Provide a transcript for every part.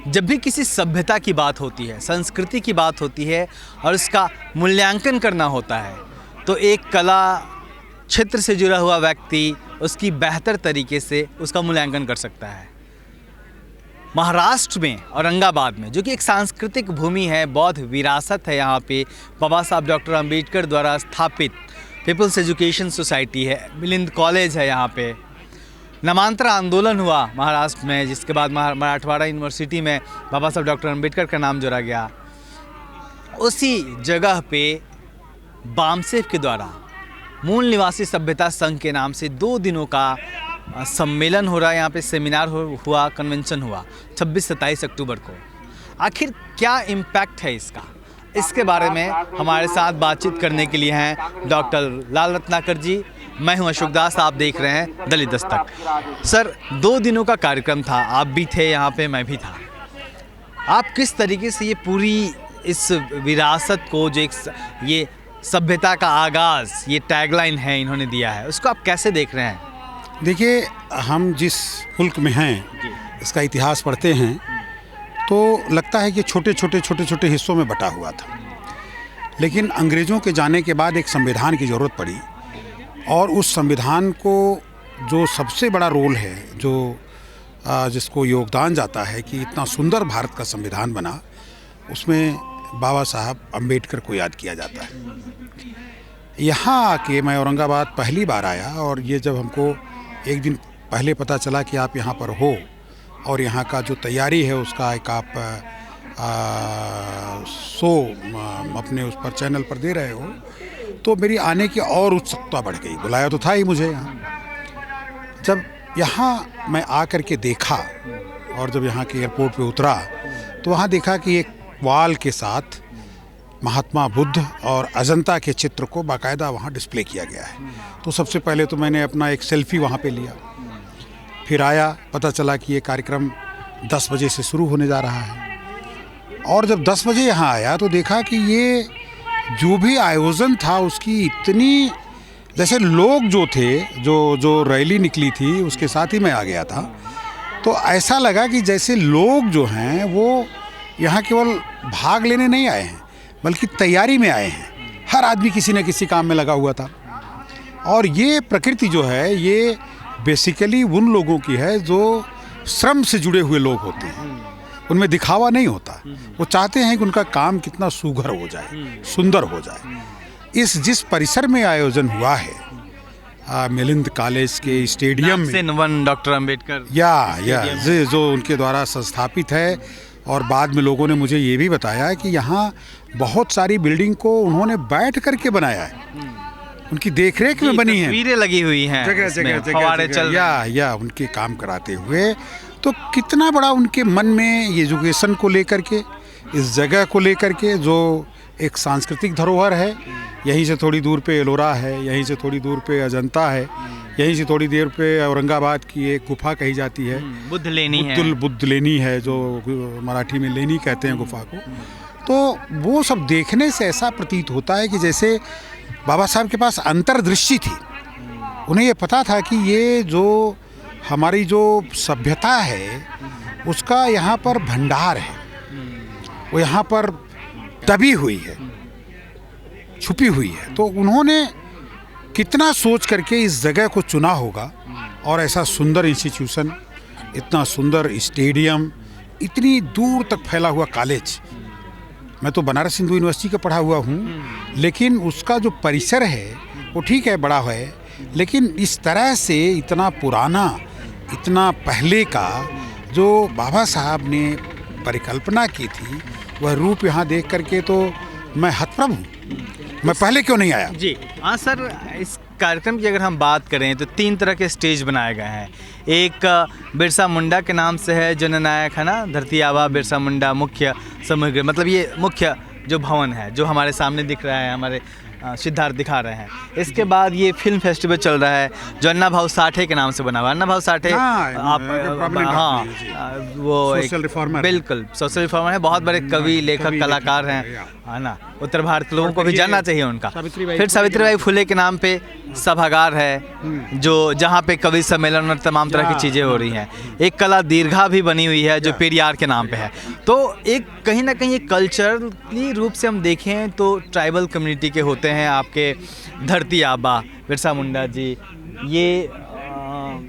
जब भी किसी सभ्यता की बात होती है, संस्कृति की बात होती है और उसका मूल्यांकन करना होता है, तो एक कला क्षेत्र से जुड़ा हुआ व्यक्ति उसकी बेहतर तरीके से उसका मूल्यांकन कर सकता है। महाराष्ट्र में औरंगाबाद में, जो कि एक सांस्कृतिक भूमि है, बौद्ध विरासत है, यहाँ पे बाबा साहब डॉक्टर अंबेडकर द्वारा स्थापित पीपल्स एजुकेशन सोसाइटी है, मिलिंद कॉलेज है, यहाँ पे नामांतर आंदोलन हुआ महाराष्ट्र में, जिसके बाद मराठवाड़ा यूनिवर्सिटी में बाबा साहब डॉक्टर अंबेडकर का नाम जोड़ा गया। उसी जगह पे बामसेफ के द्वारा मूल निवासी सभ्यता संघ के नाम से 2 दिनों का सम्मेलन हो रहा है, यहाँ पे सेमिनार हुआ, कन्वेंशन हुआ 26-27 अक्टूबर को। आखिर क्या इम्पैक्ट है इसका, इसके बारे में हमारे साथ बातचीत करने के लिए हैं डॉक्टर लाल रत्नाकर जी। मैं हूं अशोक दास, आप देख रहे हैं दलित दस्तक। सर, 2 दिनों का कार्यक्रम था, आप भी थे यहाँ पे, मैं भी था। आप किस तरीके से ये पूरी इस विरासत को, जो एक ये सभ्यता का आगाज़, ये टैगलाइन है इन्होंने दिया है, उसको आप कैसे देख रहे हैं? देखिए, हम जिस मुल्क में हैं, इसका इतिहास पढ़ते हैं तो लगता है कि छोटे छोटे हिस्सों में बटा हुआ था, लेकिन अंग्रेज़ों के जाने के बाद एक संविधान की ज़रूरत पड़ी और उस संविधान को जो सबसे बड़ा रोल है, जो जिसको योगदान जाता है कि इतना सुंदर भारत का संविधान बना, उसमें बाबा साहब अंबेडकर को याद किया जाता है। यहाँ आके मैं औरंगाबाद पहली बार आया और ये जब हमको एक दिन पहले पता चला कि आप यहाँ पर हो और यहाँ का जो तैयारी है उसका एक आप शो अपने उस पर चैनल पर दे रहे हो, तो मेरी आने की और उत्सुकता बढ़ गई। बुलाया तो था ही मुझे यहाँ। जब यहाँ मैं आकर के देखा और जब यहाँ के एयरपोर्ट पे उतरा तो वहाँ देखा कि एक वाल के साथ महात्मा बुद्ध और अजंता के चित्र को बाकायदा वहाँ डिस्प्ले किया गया है। तो सबसे पहले तो मैंने अपना एक सेल्फी वहाँ पे लिया, फिर आया, पता चला कि ये कार्यक्रम 10 बजे से शुरू होने जा रहा है। और जब 10 बजे यहाँ आया तो देखा कि ये जो भी आयोजन था उसकी इतनी, जैसे लोग जो थे, जो रैली निकली थी उसके साथ ही मैं आ गया था, तो ऐसा लगा कि जैसे लोग जो हैं वो यहाँ केवल भाग लेने नहीं आए हैं बल्कि तैयारी में आए हैं। हर आदमी किसी न किसी काम में लगा हुआ था। और ये प्रकृति जो है ये बेसिकली उन लोगों की है जो श्रम से जुड़े हुए लोग होते हैं, उनमें दिखावा नहीं होता। वो चाहते हैं कि उनका काम कितना सुघर हो जाए, सुंदर हो जाए। जिस परिसर में आयोजन हुआ है मिलिंद कॉलेज के स्टेडियम में, डॉक्टर अंबेडकर जो उनके द्वारा संस्थापित है, और बाद में लोगों ने मुझे ये भी बताया कि यहाँ बहुत सारी बिल्डिंग को उन्होंने बैठ करके बनाया है, उनकी देखरेख में बनी है, तस्वीरें लगी हुई हैं, जगह उनके काम कराते हुए। तो कितना बड़ा उनके मन में ये एजुकेशन को लेकर के, इस जगह को लेकर के, जो एक सांस्कृतिक धरोहर है। यहीं से थोड़ी दूर पे एलोरा है, यहीं से थोड़ी दूर पे अजंता है, यहीं से थोड़ी देर पे औरंगाबाद की एक गुफा कही जाती है, बुद्ध लेनी है, जो मराठी में लेनी कहते हैं गुफा को। तो वो सब देखने से ऐसा प्रतीत होता है कि जैसे बाबा साहब के पास अंतर्दृष्टि थी। उन्हें ये पता था कि ये जो हमारी जो सभ्यता है उसका यहाँ पर भंडार है, वो यहाँ पर दबी हुई है, छुपी हुई है। तो उन्होंने कितना सोच करके इस जगह को चुना होगा, और ऐसा सुंदर इंस्टीट्यूशन, इतना सुंदर स्टेडियम, इतनी दूर तक फैला हुआ कॉलेज। मैं तो बनारस हिंदू यूनिवर्सिटी का पढ़ा हुआ हूँ, लेकिन उसका जो परिसर है वो ठीक है, बड़ा है, लेकिन इस तरह से इतना पुराना, इतना पहले का जो बाबा साहब ने परिकल्पना की थी, वह रूप यहाँ देख करके तो मैं हतप्रभ हूँ। मैं पहले क्यों नहीं आया? जी हाँ सर, इस कार्यक्रम की अगर हम बात करें तो 3 तरह के स्टेज बनाए गए हैं। एक बिरसा मुंडा के नाम से है, जननायक है ना, धरती आबा बिरसा मुंडा मुख्य समूह, मतलब ये मुख्य जो भवन है जो हमारे सामने दिख रहा है, हमारे सिद्धार्थ दिखा रहे हैं। इसके बाद ये फिल्म फेस्टिवल चल रहा है जो अन्ना भाऊ साठे के नाम से बना हुआ है। अन्ना भाऊ साठे आप वो सोशल रिफॉर्मर, बिल्कुल सोशल रिफॉर्मर है, बहुत बड़े कवि, लेखक, कलाकार हैं, है ना। उत्तर भारत के लोगों को भी जानना चाहिए उनका। फिर सावित्रीबाई फुले के नाम पे सभागार है जो जहाँ पे कवि सम्मेलन और तमाम तरह की चीज़ें हो रही हैं। एक कला दीर्घा भी बनी हुई है जो पेरियार के नाम पे है। तो एक कहीं ना कहीं कल्चरली रूप से हम देखें तो ट्राइबल कम्युनिटी के होते हैं आपके धरती आबा बिरसा मुंडा जी, ये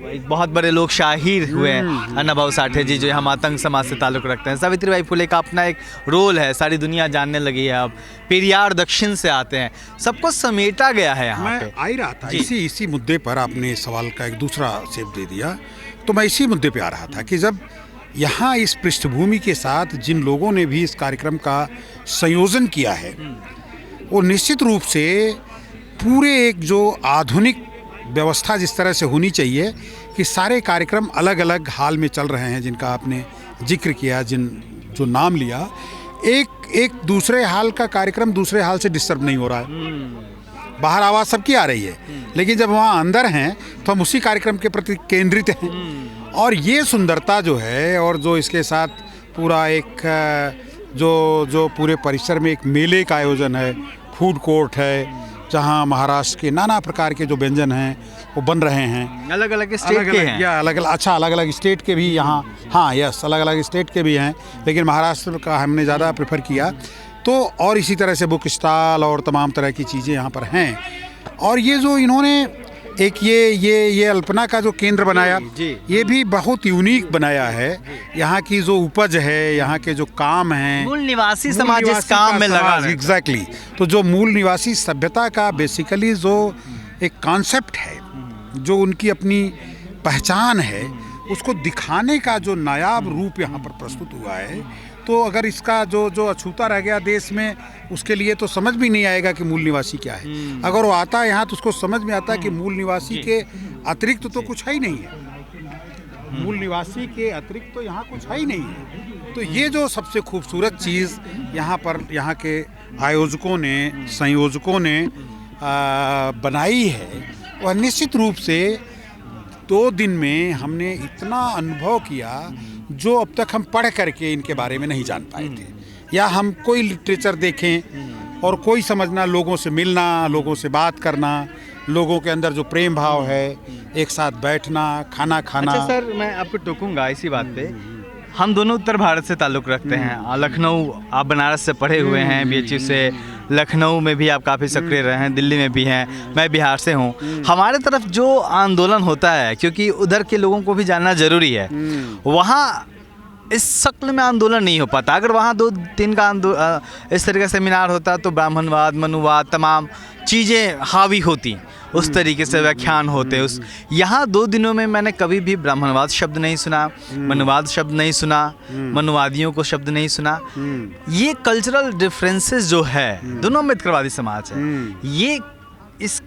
एक बहुत बड़े लोग शाहिर हुए हैं, अन्ना भाऊ साठे जी जो यहाँ मातंग समाज से ताल्लुक़ रखते हैं। सावित्रीबाई फुले का अपना एक रोल है, सारी दुनिया जानने लगी है अब। पेरियार दक्षिण से आते हैं, सबको समेटा गया है यहाँ पे। आ ही रहा था इसी मुद्दे पर, आपने सवाल का एक दूसरा शेप दे दिया, तो मैं इसी मुद्दे पे आ रहा था कि जब यहाँ इस पृष्ठभूमि के साथ जिन लोगों ने भी इस कार्यक्रम का संयोजन किया है वो निश्चित रूप से पूरे एक जो आधुनिक व्यवस्था जिस तरह से होनी चाहिए कि सारे कार्यक्रम अलग अलग हाल में चल रहे हैं, जिनका आपने जिक्र किया, जो नाम लिया, एक दूसरे हाल का कार्यक्रम दूसरे हाल से डिस्टर्ब नहीं हो रहा है। बाहर आवाज़ सबकी आ रही है, लेकिन जब वहाँ अंदर हैं तो हम उसी कार्यक्रम के प्रति केंद्रित हैं। और ये सुंदरता जो है, और जो इसके साथ पूरा एक जो पूरे परिसर में एक मेले का आयोजन है, फूड कोर्ट है जहाँ महाराष्ट्र के नाना प्रकार के जो व्यंजन हैं वो बन रहे हैं, अलग अलग स्टेट के हैं या अलग अलग स्टेट के भी यहाँ, हाँ यस, अलग अलग स्टेट के भी हैं, लेकिन महाराष्ट्र का हमने ज़्यादा प्रेफर किया। तो और इसी तरह से बुक स्टॉल और तमाम तरह की चीज़ें यहाँ पर हैं। और ये जो इन्होंने एक ये अल्पना का जो केंद्र बनाया, ये भी बहुत यूनिक बनाया है। यहाँ की जो उपज है, यहाँ के जो काम हैं, मूल निवासी समाज इस काम में लगा है। एग्जैक्टली। तो जो मूल निवासी सभ्यता का बेसिकली जो एक कॉन्सेप्ट है, जो उनकी अपनी पहचान है, उसको दिखाने का जो नायाब रूप यहाँ पर प्रस्तुत हुआ है। तो अगर इसका जो अछूता रह गया देश में, उसके लिए तो समझ भी नहीं आएगा कि मूल निवासी क्या है। अगर वो आता है यहाँ तो उसको समझ में आता है कि मूल निवासी के अतिरिक्त तो कुछ है ही नहीं है। मूल निवासी के अतिरिक्त तो यहाँ कुछ है ही नहीं है। तो ये जो सबसे खूबसूरत चीज़ यहाँ पर यहाँ के आयोजकों ने, संयोजकों ने बनाई है, वह निश्चित रूप से 2 दिन में हमने इतना अनुभव किया जो अब तक हम पढ़ करके इनके बारे में नहीं जान पाए थे, या हम कोई लिटरेचर देखें और कोई समझना, लोगों से मिलना, लोगों से बात करना, लोगों के अंदर जो प्रेम भाव है, एक साथ बैठना, खाना खाना। अच्छा सर, मैं आपको टोकूंगा इसी बात पे। हम दोनों उत्तर भारत से ताल्लुक़ रखते हैं। लखनऊ, आप बनारस से पढ़े हुए हैं, BHU से। लखनऊ में भी आप काफ़ी सक्रिय रहे हैं, दिल्ली में भी हैं, मैं बिहार से हूँ। हमारे तरफ जो आंदोलन होता है, क्योंकि उधर के लोगों को भी जानना ज़रूरी है, वहाँ इस शक्ल में आंदोलन नहीं हो पाता। अगर वहाँ 2-3 का इस तरह का सेमिनार होता तो ब्राह्मणवाद, मनुवाद, तमाम चीज़ें हावी होती, उस तरीके से व्याख्यान होते। उस यहाँ 2 दिनों में मैंने कभी भी ब्राह्मणवाद शब्द नहीं सुना, मनुवाद शब्द नहीं सुना, मनुवादियों को शब्द नहीं सुना। ये कल्चरल डिफरेंसेस जो है दोनों अम्बेडकरवादी समाज है, ये इस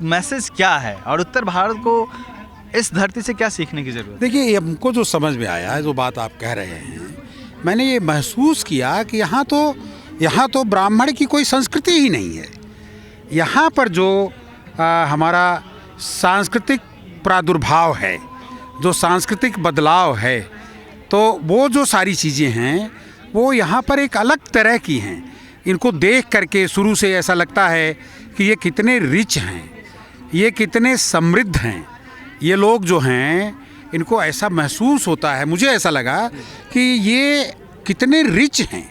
मैसेज क्या है और उत्तर भारत को इस धरती से क्या सीखने की ज़रूरत है? देखिए, हमको जो समझ में आया है, जो बात आप कह रहे हैं, मैंने ये महसूस किया कि यहाँ तो ब्राह्मण की कोई संस्कृति ही नहीं है। यहाँ पर जो हमारा सांस्कृतिक प्रादुर्भाव है, जो सांस्कृतिक बदलाव है, तो वो जो सारी चीज़ें हैं वो यहाँ पर एक अलग तरह की हैं। इनको देख करके शुरू से ऐसा लगता है कि ये कितने रिच हैं, ये कितने समृद्ध हैं। ये लोग जो हैं, इनको ऐसा महसूस होता है, मुझे ऐसा लगा कि ये कितने रिच हैं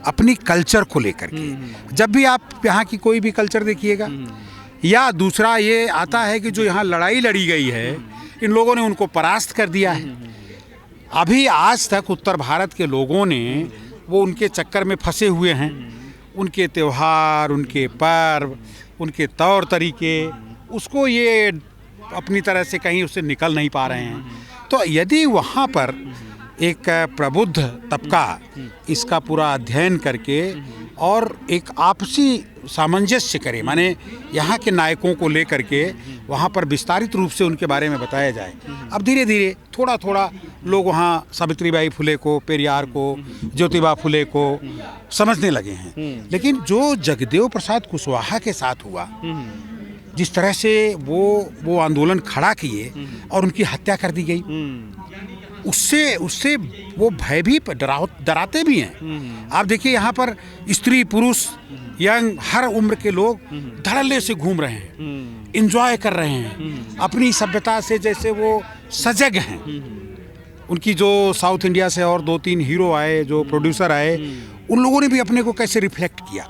अपनी कल्चर को लेकर के। जब भी आप यहाँ की कोई भी कल्चर देखिएगा, या दूसरा ये आता है कि जो यहाँ लड़ाई लड़ी गई है, इन लोगों ने उनको परास्त कर दिया है। अभी आज तक उत्तर भारत के लोगों ने वो उनके चक्कर में फंसे हुए हैं। उनके त्यौहार, उनके पर्व, उनके तौर तरीके, उसको ये अपनी तरह से कहीं उससे निकल नहीं पा रहे हैं। तो यदि वहाँ पर एक प्रबुद्ध तबका इसका पूरा अध्ययन करके और एक आपसी सामंजस्य करे, माने यहाँ के नायकों को लेकर के वहाँ पर विस्तारित रूप से उनके बारे में बताया जाए। अब धीरे धीरे थोड़ा थोड़ा लोग वहाँ सावित्रीबाई फुले को, पेरियार को, ज्योतिबा फुले को समझने लगे हैं। लेकिन जो जगदेव प्रसाद कुशवाहा के साथ हुआ, जिस तरह से वो आंदोलन खड़ा किए और उनकी हत्या कर दी गई, उससे वो भय भी डराते भी हैं। आप देखिए यहाँ पर स्त्री पुरुष यंग हर उम्र के लोग धड़ल्ले से घूम रहे हैं, एंजॉय कर रहे हैं अपनी सभ्यता से, जैसे वो सजग हैं। उनकी जो साउथ इंडिया से और 2-3 हीरो आए, जो प्रोड्यूसर आए, उन लोगों ने भी अपने को कैसे रिफ्लेक्ट किया।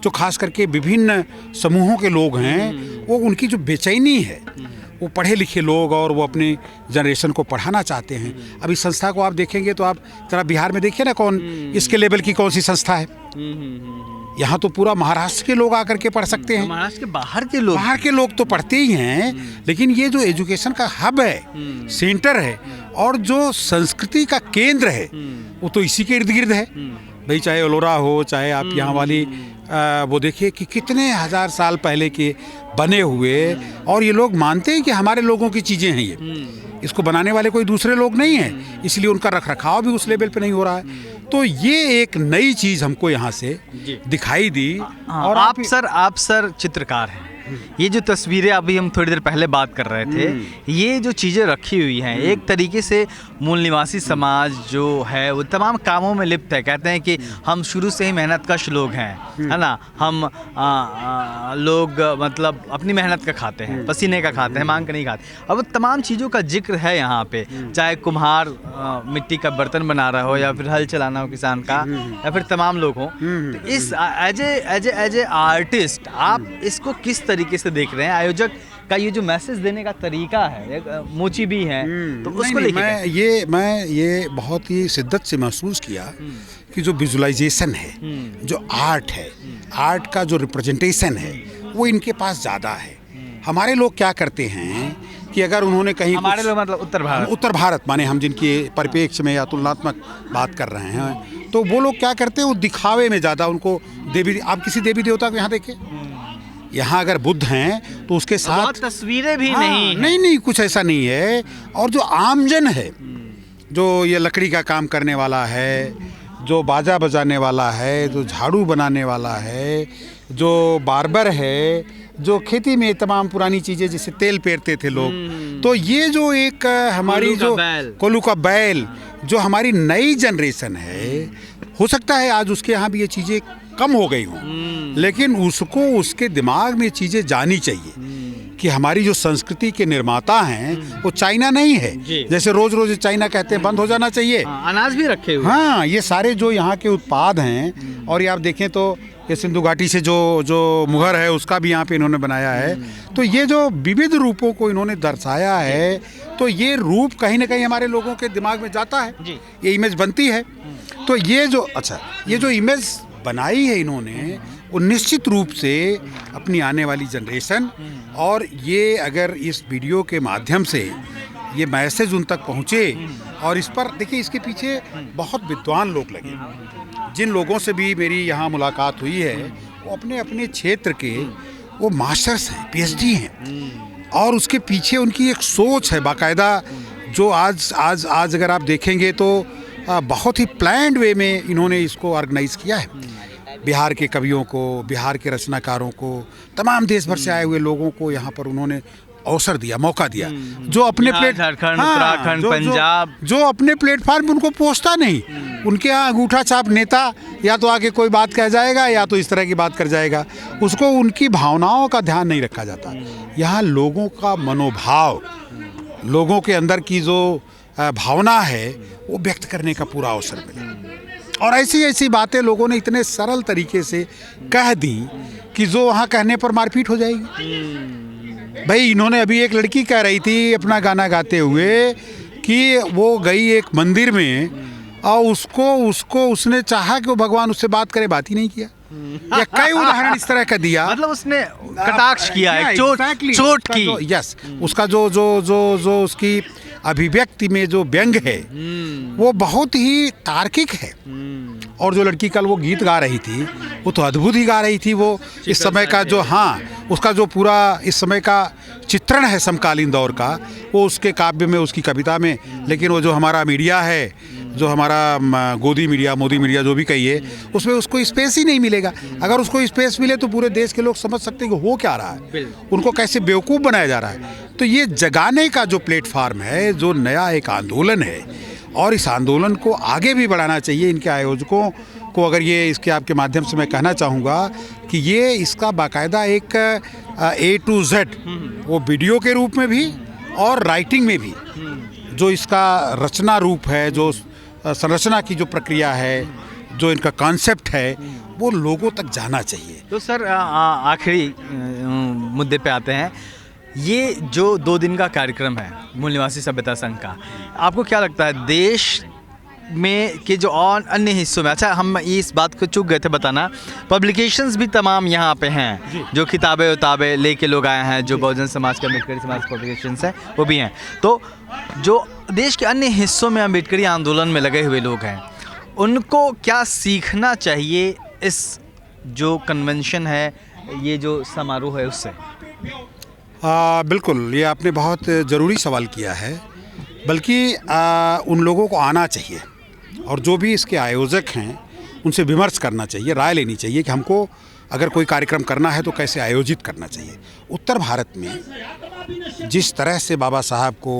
जो खास करके विभिन्न समूहों के लोग हैं, वो उनकी जो बेचैनी है, वो पढ़े लिखे लोग और वो अपनी जनरेशन को पढ़ाना चाहते हैं। अब इस संस्था को आप देखेंगे तो आप जरा बिहार में देखिए ना, कौन इसके लेवल की कौन सी संस्था है। यहाँ तो पूरा महाराष्ट्र के लोग आकर के पढ़ सकते हैं। महाराष्ट्र के बाहर के लोग तो पढ़ते ही हैं, लेकिन ये जो एजुकेशन का हब है, सेंटर है और जो संस्कृति का केंद्र है, वो तो इसी के इर्द गिर्द है भाई। चाहे एलोरा हो, चाहे आप यहाँ वाली वो देखिए कि कितने हजार साल पहले के बने हुए, और ये लोग मानते हैं कि हमारे लोगों की चीज़ें हैं ये, इसको बनाने वाले कोई दूसरे लोग नहीं हैं, इसलिए उनका रखरखाव भी उस लेवल पे नहीं हो रहा है। तो ये एक नई चीज़ हमको यहाँ से दिखाई दी। और आप सर चित्रकार हैं, ये जो तस्वीरें अभी हम थोड़ी देर पहले बात कर रहे थे, ये जो चीज़ें रखी हुई हैं, एक तरीके से मूल निवासी समाज जो है वो तमाम कामों में लिप्त है। कहते हैं कि हम शुरू से ही मेहनत कश लोग हैं, है ना, हम लोग मतलब अपनी मेहनत का खाते हैं, पसीने का खाते हैं, मांग का नहीं खाते। अब वो तमाम चीज़ों का जिक्र है यहाँ पे, चाहे कुम्हार मिट्टी का बर्तन बना रहा हो, या फिर हल चलाना हो किसान का, या फिर तमाम लोग हों। तो इस एज ए आर्टिस्ट आप इसको किस तरीके से देख रहे हैं? आयोजक का ये जो मैसेज देने का तरीका है, मोची भी है, तो उसको लेके मैं ये बहुत ही शिद्दत से महसूस किया कि जो विजुअलाइजेशन है, जो आर्ट है, आर्ट का जो रिप्रेजेंटेशन है, वो इनके पास ज़्यादा है। हमारे लोग क्या करते हैं कि अगर उन्होंने कहीं, हमारे लोग मतलब उत्तर भारत माने हम जिनकी परिप्रेक्ष्य में या तुलनात्मक बात कर रहे हैं, तो वो लोग क्या करते हैं, वो दिखावे में ज़्यादा उनको आप किसी देवी देवता को यहाँ देखिए, यहाँ अगर बुद्ध हैं तो उसके साथ तस्वीरें भी नहीं कुछ ऐसा नहीं है। और जो आमजन है, जो ये लकड़ी का काम करने वाला है, जो बाजा बजाने वाला है, जो झाड़ू बनाने वाला है, जो बार्बर है, जो खेती में तमाम पुरानी चीज़ें जैसे तेल पेरते थे लोग, तो ये जो एक हमारी जो कोलू का बैल, जो हमारी नई जनरेशन है, हो सकता है आज उसके यहाँ भी ये चीज़ें कम हो गई हों, लेकिन उसको उसके दिमाग में चीज़ें जानी चाहिए कि हमारी जो संस्कृति के निर्माता हैं वो चाइना नहीं है। जैसे रोज रोज चाइना कहते हैं, बंद हो जाना चाहिए। अनाज भी रखे हुए, हाँ, ये सारे जो यहाँ के उत्पाद हैं, और ये आप देखें तो ये सिंधु घाटी से जो मुहर है उसका भी यहाँ पे इन्होंने बनाया है। तो ये जो विविध रूपों को इन्होंने दर्शाया है, तो ये रूप कहीं ना कहीं हमारे लोगों के दिमाग में जाता है, ये इमेज बनती है। तो ये जो इमेज बनाई है इन्होंने, वो निश्चित रूप से अपनी आने वाली जनरेशन, और ये अगर इस वीडियो के माध्यम से ये मैसेज उन तक पहुँचे, और इस पर देखिए इसके पीछे बहुत विद्वान लोग लगे। जिन लोगों से भी मेरी यहाँ मुलाकात हुई है, वो अपने अपने क्षेत्र के वो मास्टर्स हैं, PhD हैं, और उसके पीछे उनकी एक सोच है बाकायदा, जो आज अगर आप देखेंगे तो बहुत ही प्लान्ड वे में इन्होंने इसको ऑर्गेनाइज किया है। बिहार के कवियों को, बिहार के रचनाकारों को, तमाम देश भर से आए हुए लोगों को यहाँ पर उन्होंने अवसर दिया, मौका दिया। जो अपने झारखंड, उत्तराखंड, पंजाब, जो अपने प्लेटफार्म पे उनको पहुँचता नहीं, उनके यहाँ अंगूठा छाप नेता या तो आके कोई बात कह जाएगा या तो इस तरह की बात कर जाएगा, उसको उनकी भावनाओं का ध्यान नहीं रखा जाता। यहाँ लोगों का मनोभाव, लोगों के अंदर की जो भावना है, वो व्यक्त करने का पूरा अवसर मिला। और ऐसी बातें लोगों ने इतने सरल तरीके से कह दी कि जो वहाँ कहने पर मारपीट हो जाएगी। भाई इन्होंने अभी एक लड़की कह रही थी अपना गाना गाते हुए कि वो गई एक मंदिर में, और उसको उसने चाहा कि वो भगवान उससे बात करे, बात ही नहीं किया। या कई उदाहरण इस तरह का दिया, मतलब उसने कटाक्ष किया है, चोट की। यस, उसका जो उसकी अभिव्यक्ति में जो व्यंग है वो बहुत ही तार्किक है। और जो लड़की कल वो गीत गा रही थी वो तो अद्भुत ही गा रही थी। वो इस समय का जो उसका जो पूरा इस समय का चित्रण है समकालीन दौर का, वो उसके काव्य में, उसकी कविता में। लेकिन वो जो हमारा मीडिया है, जो हमारा गोदी मीडिया, मोदी मीडिया, जो भी कहिए, उसमें उसको स्पेस ही नहीं मिलेगा। अगर उसको स्पेस मिले तो पूरे देश के लोग समझ सकते हैं कि हो क्या रहा है, उनको कैसे बेवकूफ़ बनाया जा रहा है। तो ये जगाने का जो प्लेटफार्म है, जो नया एक आंदोलन है, और इस आंदोलन को आगे भी बढ़ाना चाहिए। इनके आयोजकों को अगर ये इसके आपके माध्यम से मैं कहना चाहूँगा कि ये इसका बाकायदा एक A to Z, वो वीडियो के रूप में भी और राइटिंग में भी, जो इसका रचना रूप है, जो संरचना की जो प्रक्रिया है, जो इनका कॉन्सेप्ट है, वो लोगों तक जाना चाहिए। तो सर आखिरी मुद्दे पे आते हैं। ये जो 2 दिन का कार्यक्रम है मूल निवासी सभ्यता संघ का, आपको क्या लगता है देश में के जो और अन्य हिस्सों में, अच्छा हम इस बात को चूक गए थे बताना, पब्लिकेशंस भी तमाम यहाँ पे हैं, जो किताबें उताबें लेके लोग आए हैं, जो बहुजन समाज के अम्बेडकरी समाज पब्लिकेशंस हैं वो भी हैं। तो जो देश के अन्य हिस्सों में अम्बेडकरी आंदोलन में लगे हुए लोग हैं, उनको क्या सीखना चाहिए इस जो कन्वेंशन है, ये जो समारोह है उससे? बिल्कुल, ये आपने बहुत ज़रूरी सवाल किया है। बल्कि उन लोगों को आना चाहिए और जो भी इसके आयोजक हैं उनसे विमर्श करना चाहिए, राय लेनी चाहिए कि हमको अगर कोई कार्यक्रम करना है तो कैसे आयोजित करना चाहिए। उत्तर भारत में जिस तरह से बाबा साहब को,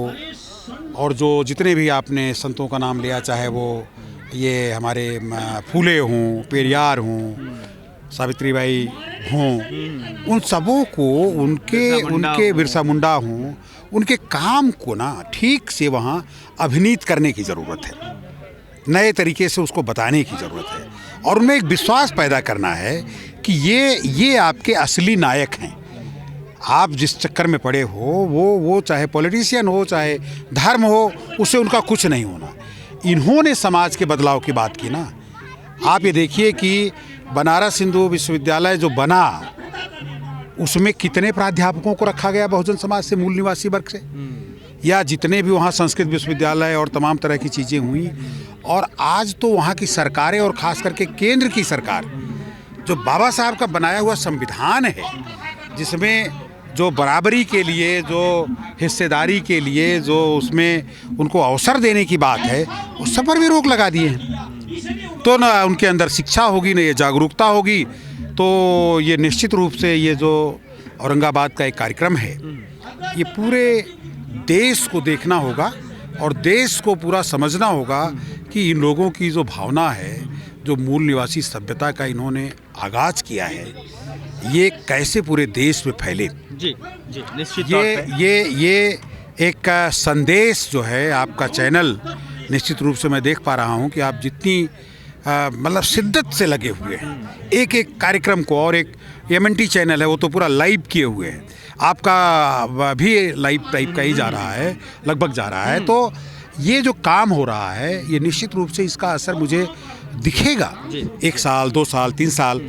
और जो जितने भी आपने संतों का नाम लिया, चाहे वो ये हमारे फूले हों, पेरियार हों, सावित्रीबाई हों, उन सबों को उनके बिरसा मुंडा हों, उनके काम को ना ठीक से वहाँ अभिनीत करने की ज़रूरत है, नए तरीके से उसको बताने की ज़रूरत है, और उनमें एक विश्वास पैदा करना है कि ये आपके असली नायक हैं। आप जिस चक्कर में पड़े हो, वो चाहे पॉलिटिशियन हो, चाहे धर्म हो, उससे उनका कुछ नहीं होना। इन्होंने समाज के बदलाव की बात की ना। आप ये देखिए कि बनारस हिंदू विश्वविद्यालय जो बना, उसमें कितने प्राध्यापकों को रखा गया बहुजन समाज से, मूल निवासी वर्ग से, या जितने भी वहाँ संस्कृत विश्वविद्यालय और तमाम तरह की चीज़ें हुई। और आज तो वहाँ की सरकारें, और ख़ास करके केंद्र की सरकार, जो बाबा साहब का बनाया हुआ संविधान है, जिसमें जो बराबरी के लिए, जो हिस्सेदारी के लिए, जो उसमें उनको अवसर देने की बात है, उस सब पर भी रोक लगा दिए हैं। तो ना उनके अंदर शिक्षा होगी, ना ये जागरूकता होगी। तो ये निश्चित रूप से ये जो औरंगाबाद का एक कार्यक्रम है, ये पूरे देश को देखना होगा और देश को पूरा समझना होगा कि इन लोगों की जो भावना है, जो मूल निवासी सभ्यता का इन्होंने आगाज़ किया है, ये कैसे पूरे देश में फैले। जी निश्चित तौर पे। ये एक संदेश जो है, आपका चैनल निश्चित रूप से मैं देख पा रहा हूँ कि आप जितनी मतलब शिद्दत से लगे हुए हैं एक एक कार्यक्रम को, और एक MNT चैनल है वो तो पूरा लाइव किए हुए हैं, आपका भी लाइव टाइप का ही जा रहा है, लगभग जा रहा है। तो ये जो काम हो रहा है, ये निश्चित रूप से इसका असर मुझे दिखेगा 1 साल, 2 साल, 3 साल,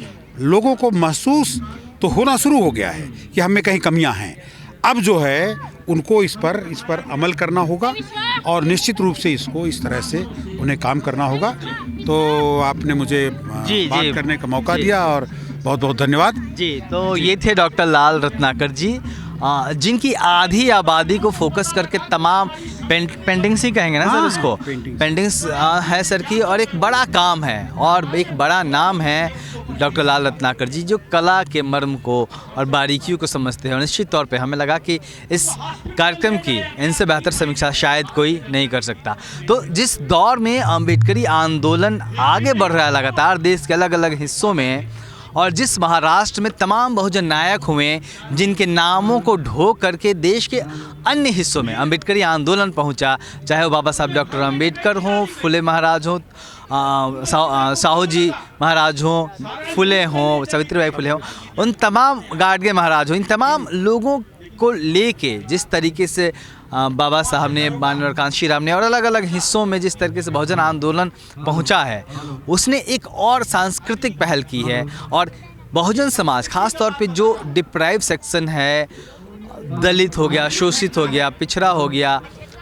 लोगों को महसूस तो होना शुरू हो गया है कि हम में कहीं कमियां हैं। अब जो है उनको इस पर अमल करना होगा, और निश्चित रूप से इसको इस तरह से उन्हें काम करना होगा। तो आपने मुझे बात करने का मौका दिया, और बहुत बहुत धन्यवाद। जी, तो ये थे डॉक्टर लाल रत्नाकर जी, जिनकी आधी आबादी को फोकस करके तमाम पेंटिंग्स ही कहेंगे ना सर उसको, पेंटिंग्स है सर की, और एक बड़ा काम है और एक बड़ा नाम है डॉक्टर लाल रत्नाकर जी, जो कला के मर्म को और बारीकियों को समझते हैं। और निश्चित तौर पे हमें लगा कि इस कार्यक्रम की इनसे बेहतर समीक्षा शायद कोई नहीं कर सकता। तो जिस दौर में अम्बेडकरी आंदोलन आगे बढ़ रहा है लगातार देश के अलग अलग हिस्सों में, और जिस महाराष्ट्र में तमाम बहुजन नायक हुए जिनके नामों को ढो करके देश के अन्य हिस्सों में अम्बेडकरी आंदोलन पहुंचा, चाहे वो बाबा साहब डॉक्टर अम्बेडकर हों, फुले महाराज हों, साहू जी महाराज हों, फुले हों, सावित्रीबाई फुले हों, उन तमाम गाडगे महाराज हों, इन तमाम लोगों को लेके जिस तरीके से बाबा साहब ने, माननीय कांशीराम ने और अलग अलग हिस्सों में जिस तरीके से बहुजन आंदोलन पहुंचा है, उसने एक और सांस्कृतिक पहल की है। और बहुजन समाज ख़ास तौर पे जो डिप्राइव सेक्शन है, दलित हो गया, शोषित हो गया, पिछड़ा हो गया,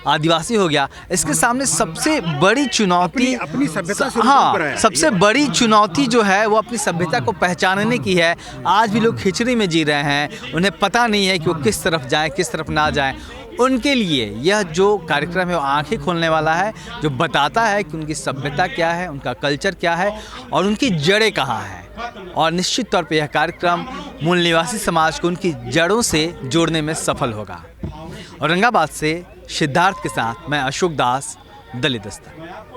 आदिवासी हो गया, इसके सामने सबसे बड़ी चुनौती अपनी सभ्यता से हाँ, रुक रहा है। सबसे बड़ी चुनौती जो है वो अपनी सभ्यता को पहचानने की है। आज भी लोग खिचड़ी में जी रहे हैं, उन्हें पता नहीं है कि वो किस तरफ जाएं, किस तरफ ना जाएं। उनके लिए यह जो कार्यक्रम है वो आंखें खोलने वाला है, जो बताता है कि उनकी सभ्यता क्या है, उनका कल्चर क्या है और उनकी जड़ें कहाँ हैं। और निश्चित तौर पे यह कार्यक्रम मूल निवासी समाज को उनकी जड़ों से जोड़ने में सफल होगा। औरंगाबाद से सिद्धार्थ के साथ मैं अशोक दास, दलित दस्तक।